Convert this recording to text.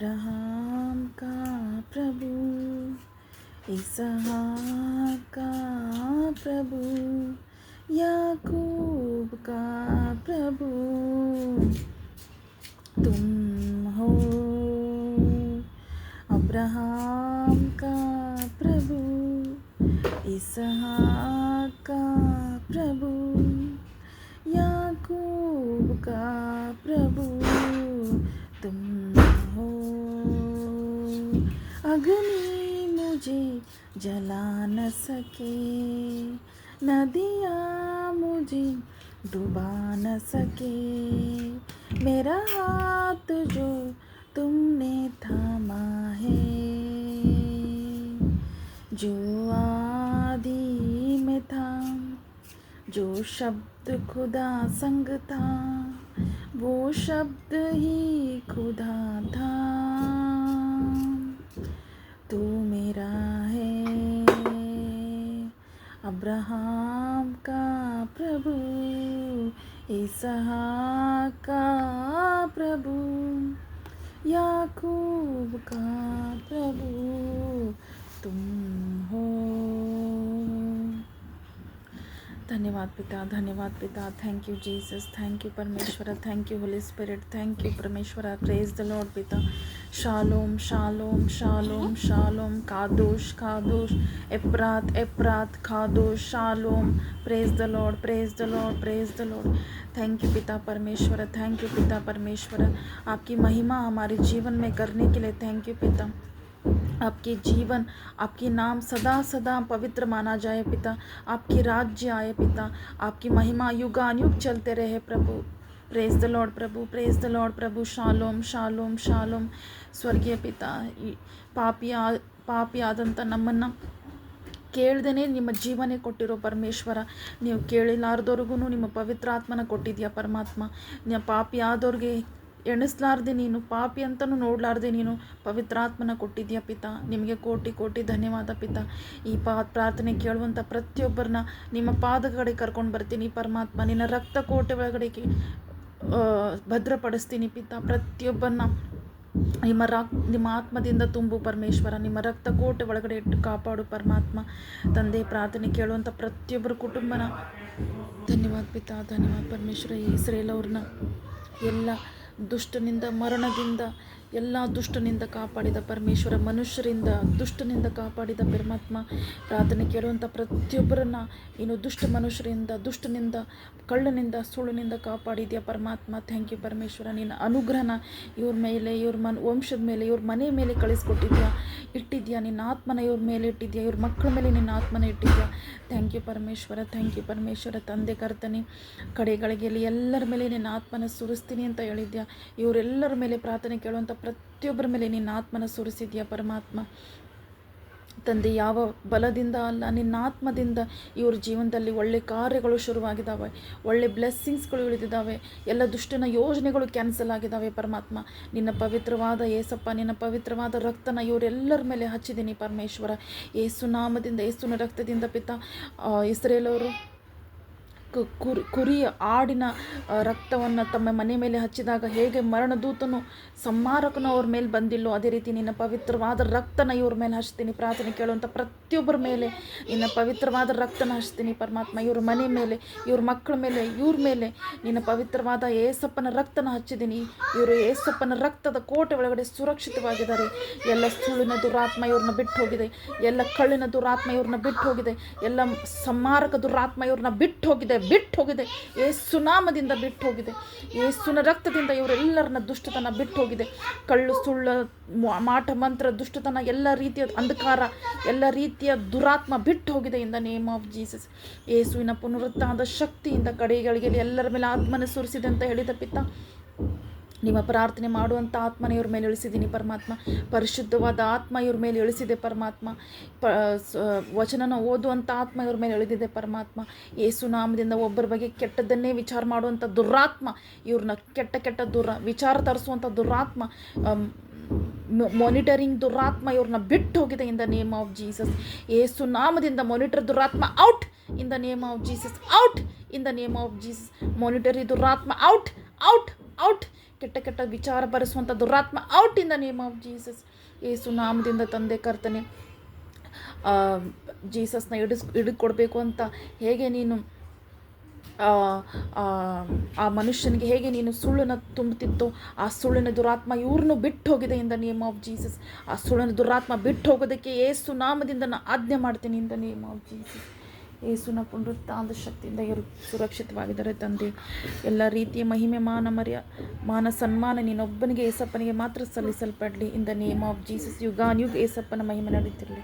Abraham का प्रभु, इसहाक का प्रभु, याकूब का प्रभु तुम हो। अब्राहम का प्रभु, इसहाक का प्रभु, याकूब का प्रभु तुम हो। अग्नि मुझे जला न सके, नदियाँ मुझे डुबा न सके, मेरा हाथ जो तुमने थामा है, जो आदि में था, जो शब्द खुदा संग था, वो शब्द ही खुदा था। तू मेरा है। अब्राहम का प्रभु, इसहाक का प्रभु, याकूब का प्रभु तुम हो। धन्यवाद पिता, धन्यवाद पिता। Thank you Jesus, thank you परमेश्वर, thank you holy spirit, thank you परमेश्वर। प्रेज द लॉर्ड पिता। शालोम शालोम शालोम शालोम, कादोश कादोश, एप्रात एप्रात, खादोश, शालोम। Praise the lord, praise the lord, praise the lord. Thank you पिता परमेश्वर, थैंक यू पिता परमेश्वर। आपकी महिमा हमारे जीवन में करने के लिए थैंक यू पिता। आपके जीवन, आपकी नाम सदा सदा पवित्र माना जाए पिता। आपकी राज्य आए पिता। आपकी महिमा युगानुयुग चलते रहे प्रभु। प्रेज द लॉर्ड प्रभु, प्रेज द लॉर्ड प्रभु। शालोम शालोम ಶಾಲೋಮ್. ಸ್ವರ್ಗೀಯ ಪಿತಾ, ಪಾಪಿಯಾದಂಥ ನಮ್ಮನ್ನು ಕೇಳ್ದೇ ನಿಮ್ಮ ಜೀವನೇ ಕೊಟ್ಟಿರೋ ಪರಮೇಶ್ವರ, ನೀವು ಕೇಳಿಲಾರ್ದವ್ರಿಗೂ ನಿಮ್ಮ ಪವಿತ್ರಾತ್ಮನ ಕೊಟ್ಟಿದ್ಯಾ ಪರಮಾತ್ಮ. ನೀವು ಪಾಪಿಯಾದವ್ರಿಗೆ ಎಣಿಸ್ಲಾರ್ದೆ, ನೀನು ಪಾಪಿ ಅಂತಲೂ ನೋಡಲಾರ್ದೆ ನೀನು ಪವಿತ್ರಾತ್ಮನ ಕೊಟ್ಟಿದ್ಯಾ ಪಿತಾ. ನಿಮಗೆ ಕೋಟಿ ಕೋಟಿ ಧನ್ಯವಾದ ಪಿತಾ. ಈ ಪ್ರಾರ್ಥನೆ ಕೇಳುವಂಥ ಪ್ರತಿಯೊಬ್ಬರನ್ನ ನಿಮ್ಮ ಪಾದ ಕಡೆ ಕರ್ಕೊಂಡು ಬರ್ತೀನಿ ಪರಮಾತ್ಮ. ನಿನ್ನ ರಕ್ತ ಕೋಟೆ ಒಳಗಡೆ ಭದ್ರಪಡಿಸ್ತೀನಿ ಪಿತಾ. ಪ್ರತಿಯೊಬ್ಬರನ್ನ ನಿಮ್ಮ ಆತ್ಮದಿಂದ ತುಂಬು ಪರಮೇಶ್ವರ. ನಿಮ್ಮ ರಕ್ತ ಕೋಟೆ ಒಳಗಡೆ ಇಟ್ಟು ಕಾಪಾಡು ಪರಮಾತ್ಮ. ತಂದೆ, ಪ್ರಾರ್ಥನೆ ಕೇಳುವಂಥ ಪ್ರತಿಯೊಬ್ಬರ ಕುಟುಂಬನ ಧನ್ಯವಾದ ಪಿತಾ, ಧನ್ಯವಾದ ಪರಮೇಶ್ವರ. ಇಸ್ರೇಲ್ ಅವ್ರನ್ನ ಎಲ್ಲ ದುಷ್ಟನಿಂದ, ಮರಣದಿಂದ, ಎಲ್ಲ ದುಷ್ಟನಿಂದ ಕಾಪಾಡಿದ ಪರಮೇಶ್ವರ. ಮನುಷ್ಯರಿಂದ, ದುಷ್ಟನಿಂದ ಕಾಪಾಡಿದ ಪರಮಾತ್ಮ. ಪ್ರಾರ್ಥನೆ ಕೇಳುವಂಥ ಪ್ರತಿಯೊಬ್ಬರನ್ನ ನೀನು ದುಷ್ಟ ಮನುಷ್ಯರಿಂದ, ದುಷ್ಟನಿಂದ, ಕಳ್ಳನಿಂದ, ಸುಳ್ಳಿನಿಂದ ಕಾಪಾಡಿದ್ಯಾ ಪರಮಾತ್ಮ. Thank you Parameshwara. ನಿನ್ನ ಅನುಗ್ರಹನ ಇವ್ರ ಮೇಲೆ, ಇವ್ರ ವಂಶದ ಮೇಲೆ, ಇವ್ರ ಮನೆ ಮೇಲೆ ಕಳಿಸ್ಕೊಟ್ಟಿದ್ಯಾ, ಇಟ್ಟಿದ್ಯಾ. ನಿನ್ನ ಆತ್ಮನ ಇವ್ರ ಮೇಲೆ ಇಟ್ಟಿದ್ಯಾ, ಇವ್ರ ಮಕ್ಕಳ ಮೇಲೆ ನಿನ್ನ ಆತ್ಮನ ಇಟ್ಟಿದ್ಯಾ. ಥ್ಯಾಂಕ್ ಯು ಪರಮೇಶ್ವರ, ಥ್ಯಾಂಕ್ ಯು ಪರಮೇಶ್ವರ. ತಂದೆ ಕರ್ತನೆ, ಕಡೆಗಳಿಗೆಯಲ್ಲಿ ಎಲ್ಲರ ಮೇಲೆ ನಿನ್ನ ಆತ್ಮನ ಸುರಿಸ್ತೀನಿ ಅಂತ ಹೇಳಿದ್ಯಾ. ಇವರೆಲ್ಲರ ಮೇಲೆ ಪ್ರಾರ್ಥನೆ ಕೇಳುವಂಥ ಪ್ರತಿಯೊಬ್ಬರ ಮೇಲೆ ನಿನ್ನ ಆತ್ಮನ ಸುರಿಸಿದ್ಯಾ ಪರಮಾತ್ಮ. ತಂದೆ, ಯಾವ ಬಲದಿಂದ ಅಲ್ಲ, ನಿನ್ನ ಆತ್ಮದಿಂದ ಇವ್ರ ಜೀವನದಲ್ಲಿ ಒಳ್ಳೆ ಕಾರ್ಯಗಳು ಶುರುವಾಗಿದ್ದಾವೆ, ಒಳ್ಳೆ ಬ್ಲೆಸ್ಸಿಂಗ್ಸ್ಗಳು ಇಳಿದಿದ್ದಾವೆ. ಎಲ್ಲ ದುಷ್ಟನ ಯೋಜನೆಗಳು ಕ್ಯಾನ್ಸಲ್ ಆಗಿದ್ದಾವೆ ಪರಮಾತ್ಮ. ನಿನ್ನ ಪವಿತ್ರವಾದ ಏಸಪ್ಪ, ನಿನ್ನ ಪವಿತ್ರವಾದ ರಕ್ತನ ಇವರೆಲ್ಲರ ಮೇಲೆ ಹಚ್ಚಿದ್ದೀನಿ ಪರಮೇಶ್ವರ. ಏಸು ನಾಮದಿಂದ, ಏಸುನ ರಕ್ತದಿಂದ ಪಿತಾ. ಇಸ್ರೇಲವರು ಕುರಿಯ ಆಡಿನ ರಕ್ತವನ್ನು ತಮ್ಮ ಮನೆ ಮೇಲೆ ಹಚ್ಚಿದಾಗ ಹೇಗೆ ಮರಣದೂತನು, ಸಂಹಾರಕನು ಅವ್ರ ಮೇಲೆ ಬಂದಿಲ್ಲೋ, ಅದೇ ರೀತಿ ನಿನ್ನ ಪವಿತ್ರವಾದ ರಕ್ತನ ಇವ್ರ ಮೇಲೆ ಹಚ್ತೀನಿ. ಪ್ರಾರ್ಥನೆ ಕೇಳುವಂಥ ಪ್ರತಿಯೊಬ್ಬರ ಮೇಲೆ ನಿನ್ನ ಪವಿತ್ರವಾದ ರಕ್ತನ ಹಚ್ತೀನಿ ಪರಮಾತ್ಮ. ಇವ್ರ ಮನೆ ಮೇಲೆ, ಇವ್ರ ಮಕ್ಕಳ ಮೇಲೆ, ಇವ್ರ ಮೇಲೆ ನಿನ್ನ ಪವಿತ್ರವಾದ ಏಸಪ್ಪನ ರಕ್ತನ ಹಚ್ಚಿದ್ದೀನಿ. ಇವರು ಏಸಪ್ಪನ ರಕ್ತದ ಕೋಟೆ ಒಳಗಡೆ ಸುರಕ್ಷಿತವಾಗಿದ್ದಾರೆ. ಎಲ್ಲ ಸುಳ್ಳಿನ ದುರಾತ್ಮ ಇವ್ರನ್ನ ಬಿಟ್ಟು ಹೋಗಿದೆ, ಎಲ್ಲ ಕಳ್ಳಿನ ದುರಾತ್ಮ ಇವ್ರನ್ನ ಬಿಟ್ಟು ಹೋಗಿದೆ, ಎಲ್ಲ ಸಂಹಾರಕ ದುರಾತ್ಮ ಇವ್ರನ್ನ ಬಿಟ್ಟು ಹೋಗಿದೆ. ಏಸು ನಾಮದಿಂದ ಬಿಟ್ಟು ಹೋಗಿದೆ. ಏಸುನ ರಕ್ತದಿಂದ ಇವರೆಲ್ಲರನ್ನ ದುಷ್ಟತನ ಬಿಟ್ಟು ಹೋಗಿದೆ. ಕಳ್ಳು, ಸುಳ್ಳು, ಮಾಟ ಮಂತ್ರ, ದುಷ್ಟತನ, ಎಲ್ಲ ರೀತಿಯ ಅಂಧಕಾರ, ಎಲ್ಲ ರೀತಿಯ ದುರಾತ್ಮ ಬಿಟ್ಟು ಹೋಗಿದೆ in the name of Jesus. ಏಸುವಿನ ಪುನರುತ್ಥಾನದ ಶಕ್ತಿಯಿಂದ ಕಡೆಗಳಿಗೆ ಎಲ್ಲರ ಮೇಲೆ ಆತ್ಮನ ಸುರಿಸಿದೆ ಅಂತ ಹೇಳಿದ ಪಿತ. ನಿಮ್ಮ ಪ್ರಾರ್ಥನೆ ಮಾಡುವಂಥ ಆತ್ಮನ ಇವ್ರ ಮೇಲೆ ಇಳಿಸಿದ್ದೀನಿ ಪರಮಾತ್ಮ. ಪರಿಶುದ್ಧವಾದ ಆತ್ಮ ಇವ್ರ ಮೇಲೆ ಇಳಿಸಿದೆ ಪರಮಾತ್ಮ. ವಚನನ ಓದುವಂಥ ಆತ್ಮ ಇವ್ರ ಮೇಲೆ ಇಳಿದಿದೆ ಪರಮಾತ್ಮ. ಏಸು ನಾಮದಿಂದ ಒಬ್ಬರ ಬಗ್ಗೆ ಕೆಟ್ಟದ್ದನ್ನೇ ವಿಚಾರ ಮಾಡುವಂಥ ದುರಾತ್ಮ, ಇವ್ರನ್ನ ಕೆಟ್ಟ ವಿಚಾರ ತರಿಸುವಂಥ ದುರಾತ್ಮ, ಮಾನಿಟರಿಂಗ್ ದುರಾತ್ಮ ಇವ್ರನ್ನ ಬಿಟ್ಟು ಹೋಗಿದೆ in the name of Jesus. ಏಸು ನಾಮದಿಂದ ಮಾನಿಟರ್ ದುರಾತ್ಮ out in the name of Jesus. Out in the name of Jesus. ಮಾನಿಟರಿ ದುರಾತ್ಮ ಔಟ್, ಔಟ್ ಔಟ್. ಕೆಟ್ಟ ಕೆಟ್ಟ ವಿಚಾರ ಬರೆಸುವಂಥ ದುರಾತ್ಮ out in the name of Jesus. ಯೇಸು ನಾಮದಿಂದ ತಂದೆ ಕರ್ತನೆ, ಜೀಸಸ್ನ ಹಿಡಿದುಕೊಡ್ಬೇಕು ಅಂತ ಹೇಗೆ ನೀನು ಆ ಮನುಷ್ಯನಿಗೆ ಹೇಗೆ ನೀನು ಸುಳ್ಳನ್ನು ತುಂಬುತ್ತಿತ್ತು, ಆ ಸುಳ್ಳಿನ ದುರಾತ್ಮ ಇವ್ರನ್ನೂ ಬಿಟ್ಟು ಹೋಗಿದೆ in the name of Jesus. ಆ ಸುಳ್ಳಿನ ದುರಾತ್ಮ ಬಿಟ್ಟು ಹೋಗೋದಕ್ಕೆ ಯೇಸು ನಾಮದಿಂದ ನಾನು ಆಜ್ಞೆ ಮಾಡ್ತೀನಿ in the name of Jesus. ಯೇಸುನ ಪುನರುತ್ಥಾನದ ಶಕ್ತಿಯಿಂದ ಇವರು ಸುರಕ್ಷಿತವಾಗಿದ್ದಾರೆ ತಂದೆ. ಎಲ್ಲ ರೀತಿಯ ಮಹಿಮೆ, ಮಾನ ಸನ್ಮಾನ ನೀನೊಬ್ಬನಿಗೆ, ಏಸಪ್ಪನಿಗೆ ಮಾತ್ರ ಸಲ್ಲಿಸಲ್ಪಡಲಿ in the name of Jesus. ಯುಗಾನ್ಯುಗ್ ಏಸಪ್ಪನ ಮಹಿಮೆ ನಡೀತಿರಲಿ.